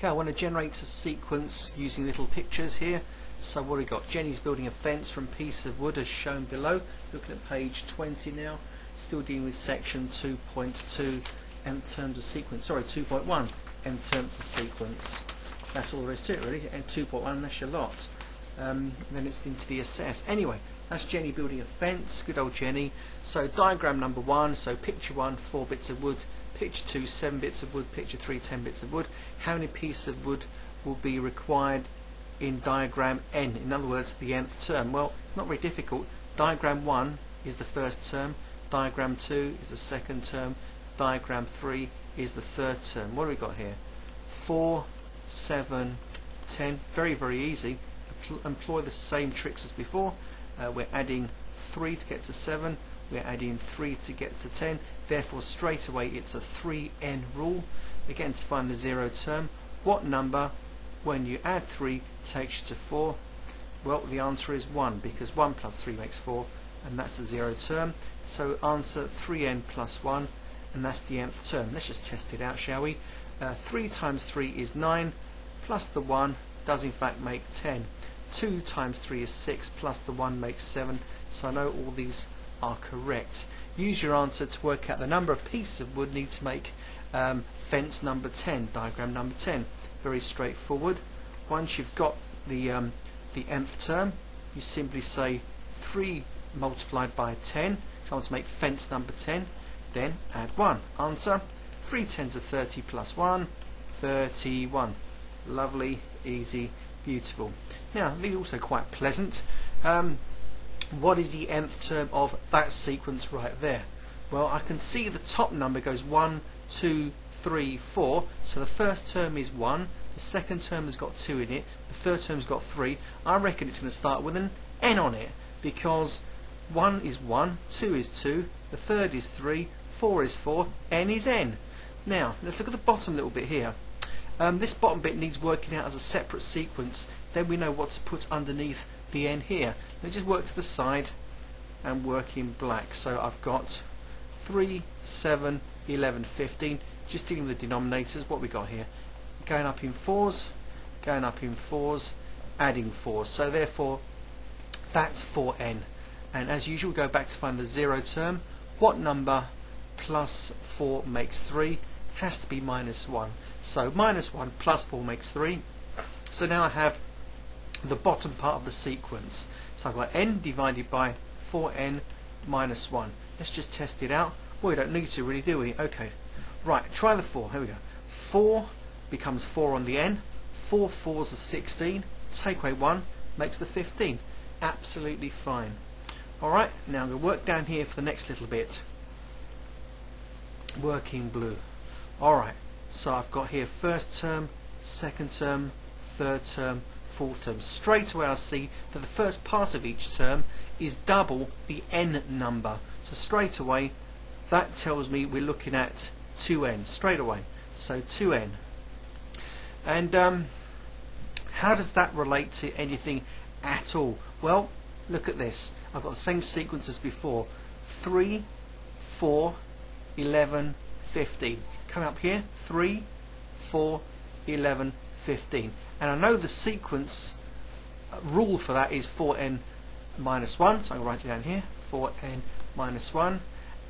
Okay, I want to generate a sequence using little pictures here. So what have we got? Jenny's building a fence from a piece of wood as shown below. Looking at page 20 now. Still dealing with section 2.2 nth terms of sequence. Sorry, 2.1 nth terms of sequence. That's all there is to it really. And 2.1, that's your lot. Then it's into the assess. Anyway, that's Jenny building a fence. Good old Jenny. So diagram number 1. So picture 1, 4 bits of wood. Picture 2, 7 bits of wood. Picture 3, 10 bits of wood. How many pieces of wood will be required in diagram n? In other words, the nth term. Well, it's not very difficult. Diagram 1 is the first term. Diagram 2 is the second term. Diagram 3 is the third term. What do we got here? 4, 7, 10. Very, very easy. Employ the same tricks as before. We're adding 3 to get to 7. We're adding 3 to get to 10. Therefore, straight away, it's a 3n rule. Again, to find the zero term, what number, when you add 3, takes you to 4? Well, the answer is 1, because 1 plus 3 makes 4, and that's the zero term. So answer 3n plus 1, and that's the nth term. Let's just test it out, shall we? 3 times 3 is 9, plus the 1 does in fact make 10. 2 times 3 is 6, plus the 1 makes 7. So I know all these are correct. Use your answer to work out the number of pieces of wood need to make fence number 10, diagram number 10. Very straightforward. Once you've got the nth term, you simply say 3 multiplied by 10. So I want to make fence number 10. Then add 1. Answer 3 tens are 30 plus 1, 31. Lovely, easy, beautiful. Now, these are also quite pleasant. What is the nth term of that sequence right there? Well, I can see the top number goes 1, 2, 3, 4. So the first term is 1. The second term has got 2 in it. The third term's got 3. I reckon it's going to start with an n on it, because 1 is 1, 2 is 2, the third is 3, 4 is 4, n is n. Now, let's look at the bottom little bit here. This bottom bit needs working out as a separate sequence. Then we know what to put underneath the n here. Let's just work to the side and work in black. So I've got 3, 7, 11, 15. Just dealing with the denominators. What we got here? Going up in 4s, going up in 4s, adding 4s. So therefore, that's 4n. And as usual, go back to find the zero term. What number plus 4 makes 3? Has to be minus 1. So minus 1 plus 4 makes 3. So now I have the bottom part of the sequence. So I've got n divided by 4n minus 1. Let's just test it out. Well, we don't need to really, do we? Okay. Right, try the 4. Here we go. 4 becomes 4 on the n. 4 4s are 16. Take away 1 makes the 15. Absolutely fine. Alright, now I'm going to work down here for the next little bit. Working blue. Alright, so I've got here first term, second term, third term, fourth term. Straight away I see that the first part of each term is double the n number. So straight away that tells me we're looking at 2n. Straight away. So 2n. And how does that relate to anything at all? Well, look at this. I've got the same sequence as before. 3, 4, 11, 15. Come up here. 3, 4, 11, 15. And I know the sequence rule for that is 4n minus 1. So I'm going to write it down here. 4n minus 1.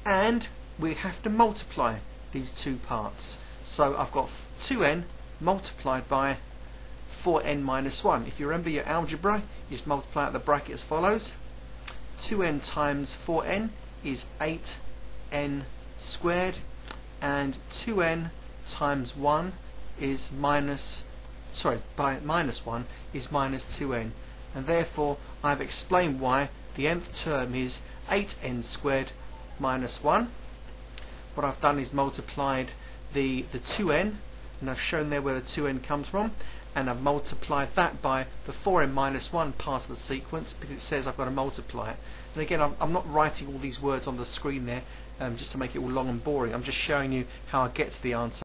And we have to multiply these two parts. So I've got 2n multiplied by 4n minus 1. If you remember your algebra, you just multiply out the bracket as follows. 2n times 4n is 8n squared, and 2n times 1 is minus 1 is minus 2n, and therefore I've explained why the nth term is 8n squared minus 1. What I've done is multiplied the 2n, and I've shown there where the 2n comes from, and I've multiplied that by the 4n minus 1 part of the sequence, because it says I've got to multiply it. And again, I'm not writing all these words on the screen there just to make it all long and boring. I'm just showing you how I get to the answer.